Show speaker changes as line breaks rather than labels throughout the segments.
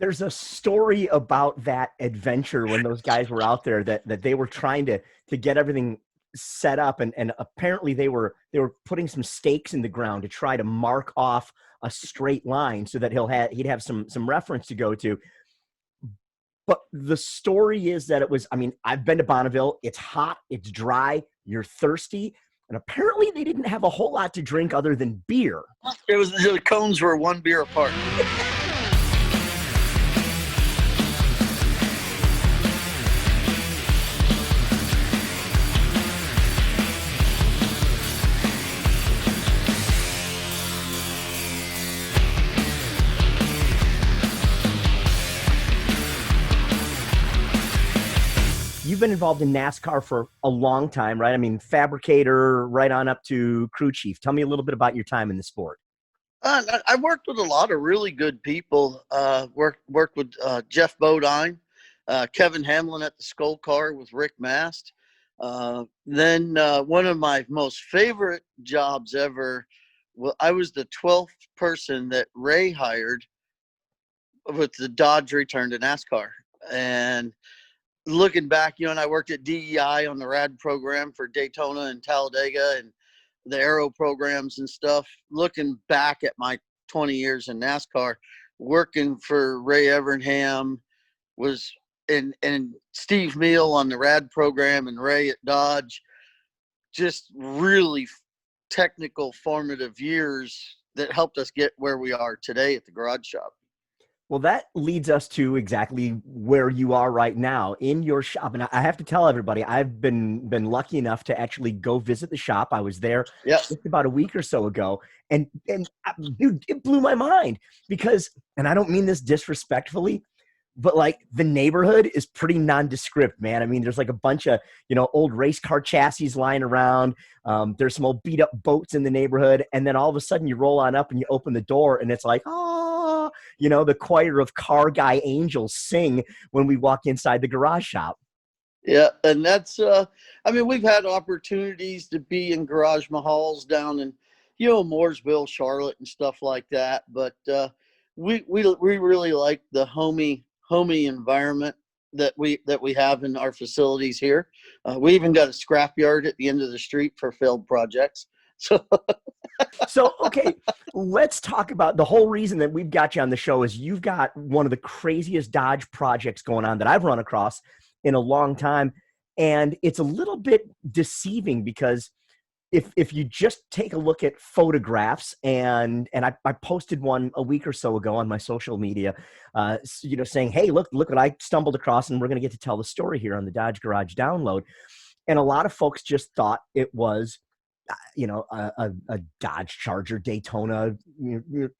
There's a story about that adventure when those guys were out there that they were trying to get everything set up, and apparently they were putting some stakes in the ground to try to mark off a straight line so that he'd have some reference to go to. But the story is that it was, I mean, I've been to Bonneville. It's hot, it's dry, you're thirsty. And apparently they didn't have a whole lot to drink other than beer.
It was the cones were one beer apart.
You've been involved in NASCAR for a long time, right? I mean, fabricator right on up to crew chief. Tell me a little bit about your time in the sport.
I worked with a lot of really good people. Worked with Jeff Bodine, Kevin Hamlin at the Skull Car with Rick Mast. Then one of my most favorite jobs ever, well, I was the 12th person that Ray hired with the Dodge return to NASCAR. And looking back, and I worked at DEI on the RAD program for Daytona and Talladega and the Aero programs and stuff. Looking back at my 20 years in NASCAR, working for Ray Evernham was and Steve Meal on the RAD program and Ray at Dodge, just really technical, formative years that helped us get where we are today at the garage shop.
Well, that leads us to exactly where you are right now in your shop. And I have to tell everybody, I've been lucky enough to actually go visit the shop. I was there just about a week or so ago. And dude, it blew my mind because, and I don't mean this disrespectfully, but like the neighborhood is pretty nondescript, man. I mean, there's like a bunch of, old race car chassis lying around. There's some old beat up boats in the neighborhood. And then all of a sudden you roll on up and you open the door and it's like, oh, the choir of car guy angels sing when we walk inside the garage shop.
Yeah. And that's, we've had opportunities to be in garage mahals down in, Mooresville, Charlotte and stuff like that. But, we really like the homey environment that we have in our facilities here. We even got a scrapyard at the end of the street for failed projects.
So, okay, let's talk about the whole reason that we've got you on the show is you've got one of the craziest Dodge projects going on that I've run across in a long time. And it's a little bit deceiving because if you just take a look at photographs, and I posted one a week or so ago on my social media, saying, hey, look what I stumbled across, and we're going to get to tell the story here on the Dodge Garage Download. And a lot of folks just thought it was, a Dodge Charger Daytona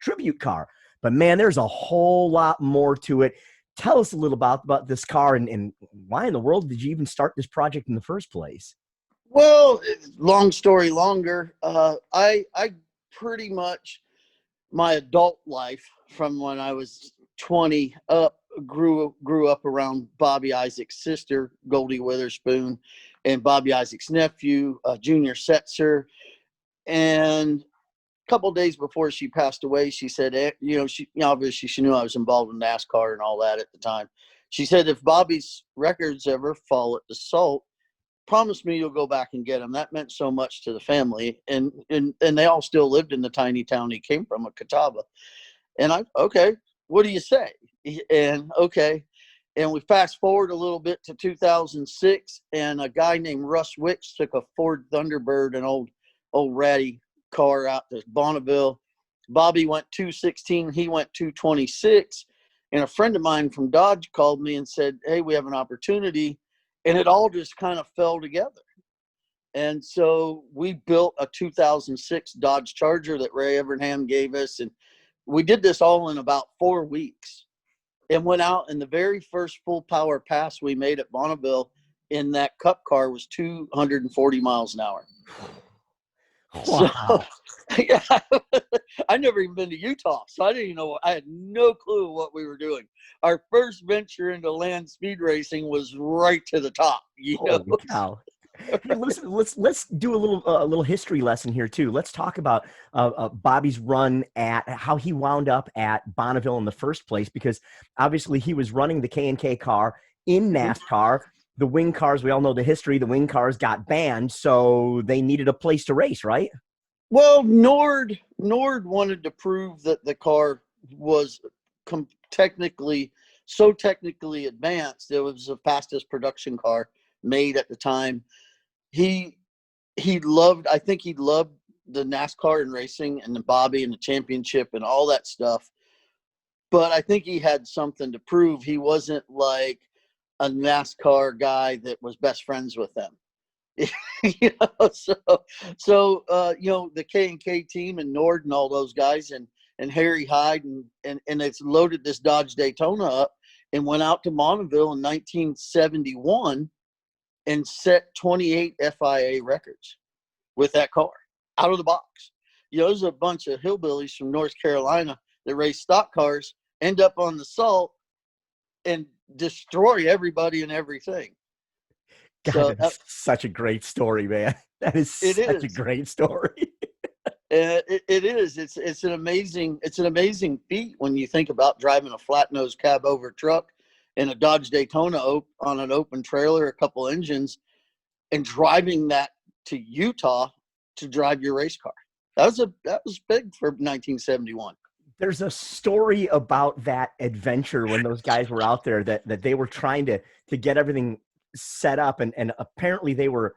tribute car. But man, there's a whole lot more to it. Tell us a little about this car and why in the world did you even start this project in the first place?
Well, long story longer. I pretty much my adult life from when I was 20 up grew up around Bobby Issac's sister, Goldie Witherspoon, and Bobby Issac's nephew, Junior Setzer. And a couple of days before she passed away, she said, obviously she knew I was involved in NASCAR and all that at the time. She said, if Bobby's records ever fall at the Salt, promise me you'll go back and get him. That meant so much to the family. And they all still lived in the tiny town he came from, Catawba. And okay, what do you say? And okay. And we fast forward a little bit to 2006, and a guy named Russ Wicks took a Ford Thunderbird, an old ratty car, out to Bonneville. Bobby went 216, he went 226. And a friend of mine from Dodge called me and said, hey, we have an opportunity. And it all just kind of fell together. And so we built a 2006 Dodge Charger that Ray Evernham gave us. And we did this all in about 4 weeks and went out. And the very first full power pass we made at Bonneville in that Cup car was 240 miles an hour.
Wow.
So, yeah, I never even been to Utah, so I didn't even know. I had no clue what we were doing. Our first venture into land speed racing was right to the top.
Holy cow. Hey, listen, let's do a little history lesson here too. Let's talk about Bobby's run at how he wound up at Bonneville in the first place, because obviously he was running the K&K car in NASCAR. The wing cars, we all know the history. The wing cars got banned, so they needed a place to race, right?
Well, Nord wanted to prove that the car was technically advanced. It was the fastest production car made at the time. He loved, I think he loved the NASCAR and racing and the Bobby and the championship and all that stuff. But I think he had something to prove. He wasn't like a NASCAR guy that was best friends with them. You know, so you know, the K&K team and Nord and all those guys and Harry Hyde and it's loaded this Dodge Daytona up and went out to Bonneville in 1971 and set 28 FIA records with that car out of the box. You know, there's a bunch of hillbillies from North Carolina that race stock cars, end up on the Salt and destroy everybody and everything.
God,
So
that's such a great story, man. That is such a great story.
It is. It's an amazing feat when you think about driving a flat nose cab over truck in a Dodge Daytona on an open trailer, a couple engines, and driving that to Utah to drive your race car. That was big for 1971.
There's a story about that adventure when those guys were out there that they were trying to get everything set up, and apparently they were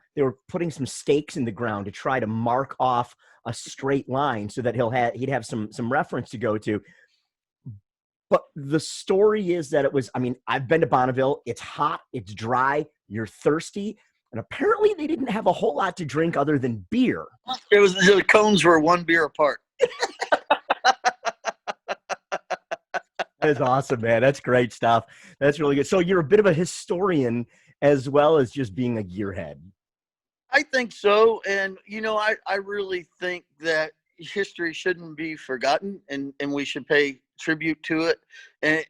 putting some stakes in the ground to try to mark off a straight line so that he'd have some reference to go to. But the story is that it was, I mean, I've been to Bonneville. It's hot, it's dry, you're thirsty, and apparently they didn't have a whole lot to drink other than beer.
The cones were one beer apart.
That is awesome, man. That's great stuff. That's really good. So you're a bit of a historian as well as just being a gearhead.
I think so. And, you know, I really think that history shouldn't be forgotten and we should pay tribute to it.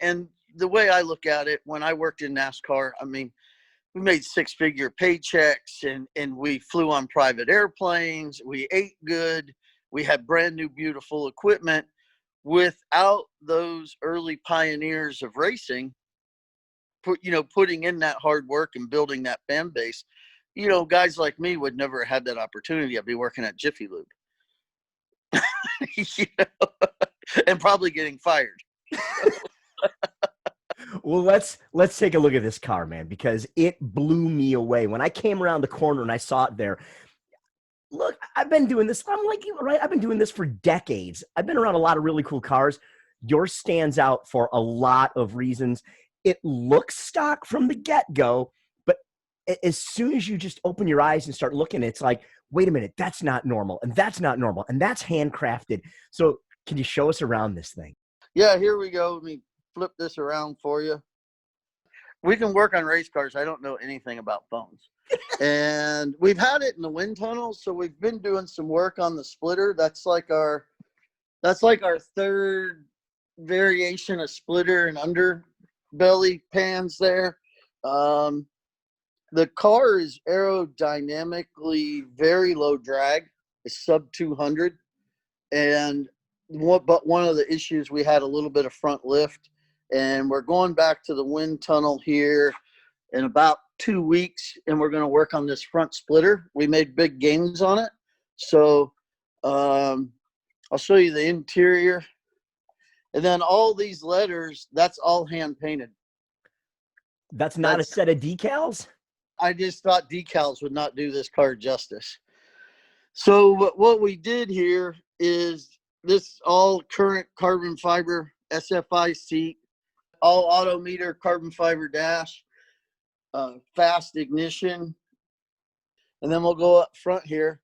And the way I look at it, when I worked in NASCAR, I mean, we made six-figure paychecks and we flew on private airplanes. We ate good. We had brand new, beautiful equipment. Without those early pioneers of racing, putting in that hard work and building that fan base, you know, guys like me would never have had that opportunity. I'd be working at Jiffy Lube, you know, and probably getting fired.
Well, let's take a look at this car, man, because it blew me away when I came around the corner and I saw it there. Look, I've been doing this. I'm like you, right? I've been doing this for decades. I've been around a lot of really cool cars. Yours stands out for a lot of reasons. It looks stock from the get-go, but as soon as you just open your eyes and start looking, it's like, wait a minute, that's not normal, and that's not normal, and that's handcrafted. So can you show us around this thing?
Yeah, here we go. Let me flip this around for you. We can work on race cars. I don't know anything about phones. And we've had it in the wind tunnel, so we've been doing some work on the splitter. That's like our third variation of splitter and underbelly pans there. The car is aerodynamically very low drag. It's sub 200, and one of the issues, we had a little bit of front lift, and we're going back to the wind tunnel here in about 2 weeks, and we're going to work on this front splitter. We made big gains on it. So I'll show you the interior. And then all these letters, that's all hand painted.
That's not a set of decals?
I just thought decals would not do this car justice. So what we did here is this all current carbon fiber SFI seat, all auto meter carbon fiber dash, fast ignition. And then we'll go up front here.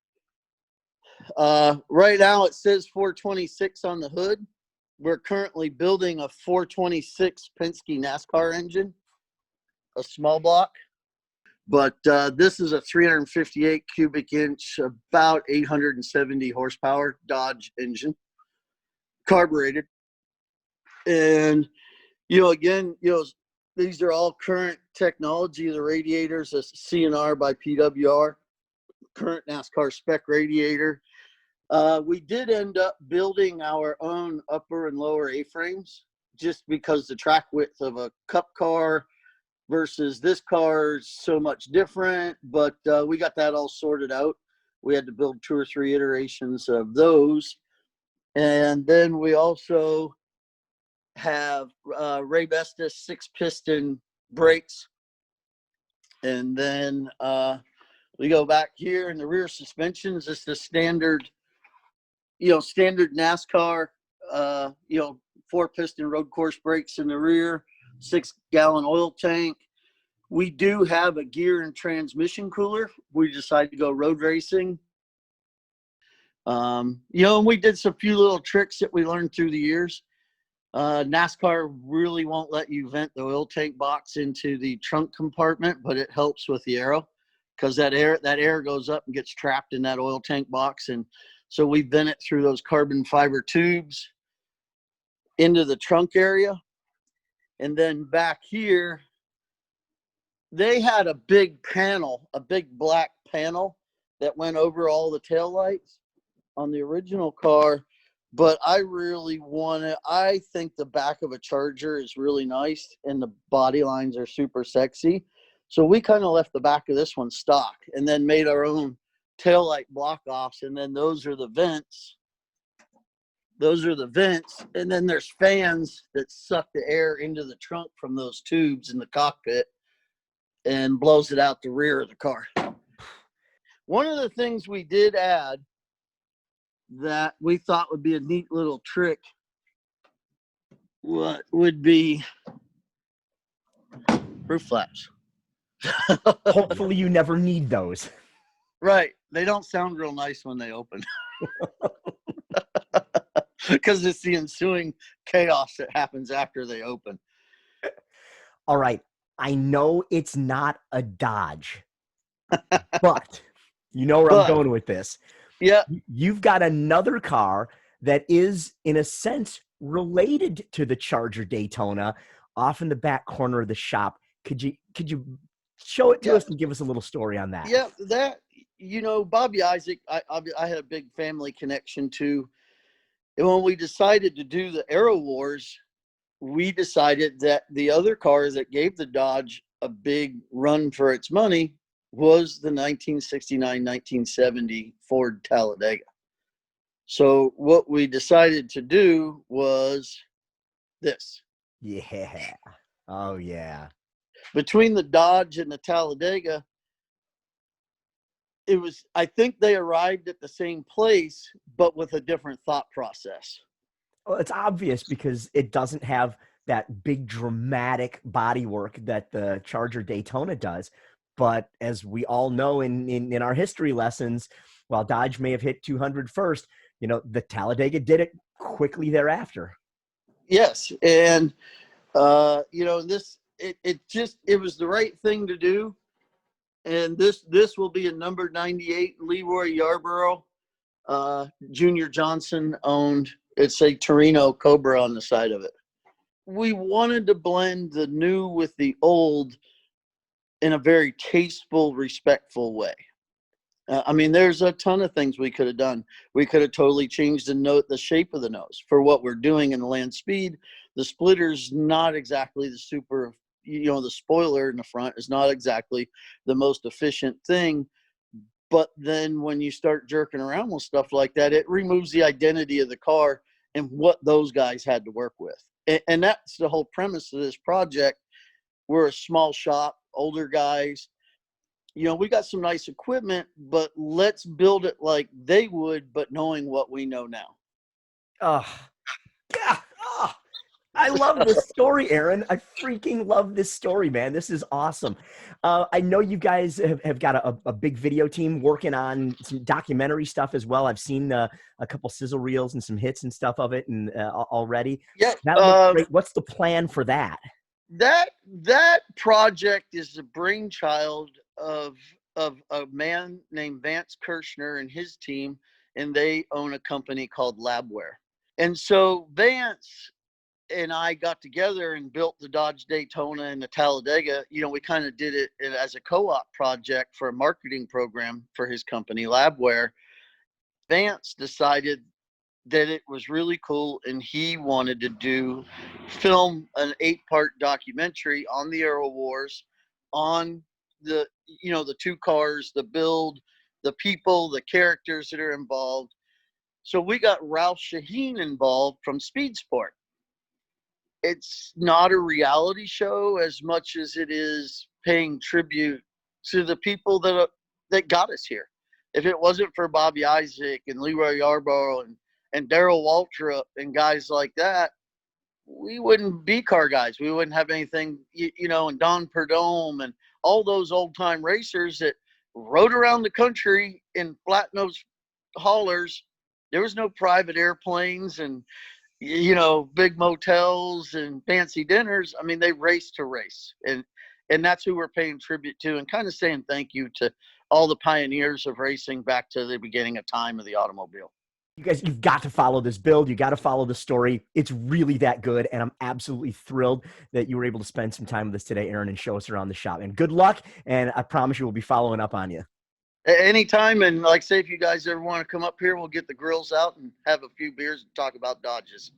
Right now it says 426 on the hood. We're currently building a 426 Penske NASCAR engine, a small block. But this is a 358 cubic inch, about 870 horsepower Dodge engine, carbureted. And, again, these are all current technology. The radiators, a CNR by PWR, current NASCAR spec radiator. We did end up building our own upper and lower A-frames just because the track width of a cup car versus this car is so much different, but we got that all sorted out. We had to build 2 or 3 iterations of those. And then we also have Ray Bestis 6-piston brakes. And then we go back here in the rear suspensions. It's the standard, standard NASCAR, 4-piston road course brakes in the rear, 6-gallon oil tank. We do have a gear and transmission cooler. We decided to go road racing. And we did some few little tricks that we learned through the years. NASCAR really won't let you vent the oil tank box into the trunk compartment, but it helps with the aero because that air goes up and gets trapped in that oil tank box. And so we vent it through those carbon fiber tubes into the trunk area. And then back here, they had a big panel, a big black panel that went over all the taillights on the original car. But I really I think the back of a Charger is really nice and the body lines are super sexy. So we kind of left the back of this one stock and then made our own taillight block offs. And then those are the vents. And then there's fans that suck the air into the trunk from those tubes in the cockpit and blows it out the rear of the car. One of the things we did add that we thought would be a neat little trick would be roof flaps.
Hopefully you never need those.
Right. They don't sound real nice when they open. Because it's the ensuing chaos that happens after they open.
All right. I know it's not a Dodge, but you know where I'm going with this.
Yeah.
You've got another car that is, in a sense, related to the Charger Daytona off in the back corner of the shop. Could you show it to us and give us a little story on that?
Yeah, Bobby Issac, I had a big family connection to. And when we decided to do the Aero Wars, we decided that the other car that gave the Dodge a big run for its money was the 1969-1970 Ford Talladega. So what we decided to do was this.
Yeah. Oh, yeah.
Between the Dodge and the Talladega, I think they arrived at the same place, but with a different thought process.
Well, it's obvious because it doesn't have that big dramatic bodywork that the Charger Daytona does. But as we all know in our history lessons, while Dodge may have hit 200 first, the Talladega did it quickly thereafter.
Yes. And, it was the right thing to do. And this will be a number 98 Leroy Yarborough. Junior Johnson owned. It's a Torino Cobra on the side of it. We wanted to blend the new with the old in a very tasteful, respectful way. There's a ton of things we could have done. We could have totally changed the shape of the nose for what we're doing in the land speed. The splitter's not exactly the super, the spoiler in the front is not exactly the most efficient thing. But then when you start jerking around with stuff like that, it removes the identity of the car and what those guys had to work with. And that's the whole premise of this project. We're a small shop, older guys. We got some nice equipment, but let's build it like they would, but knowing what we know now.
Oh, yeah. Oh, I love this story, Aaron. I freaking love this story, man. This is awesome. I know you guys have got a big video team working on some documentary stuff as well. I've seen a couple sizzle reels and some hits and stuff of it and already.
Yeah.
That looks great. What's the plan for that?
That project is the brainchild of a man named Vance Kirshner and his team, and they own a company called Labware. And so Vance and I got together and built the Dodge Daytona and the Talladega. You know, we kind of did it as a co-op project for a marketing program for his company, Labware. Vance decided that it was really cool, and he wanted to film an 8-part documentary on the Aero Wars, on the, you know, the two cars, the build, the people, the characters that are involved. So we got Ralph Shaheen involved from Speed Sport. It's not a reality show as much as it is paying tribute to the people that got us here. If it wasn't for Bobby Issac and Leroy Yarborough and Darrell Waltrip and guys like that, we wouldn't be car guys. We wouldn't have anything, you know, and Don Perdome and all those old time racers that rode around the country in flat nose haulers. There was no private airplanes and, you know, big motels and fancy dinners. I mean, they raced to race, and that's who we're paying tribute to, and kind of saying thank you to all the pioneers of racing back to the beginning of time of the automobile.
You guys, you've got to follow this build. You got to follow the story. It's really that good, and I'm absolutely thrilled that you were able to spend some time with us today, Aaron, and show us around the shop. And good luck, and I promise you we'll be following up on you.
Anytime, and like I say, if you guys ever want to come up here, we'll get the grills out and have a few beers and talk about Dodges.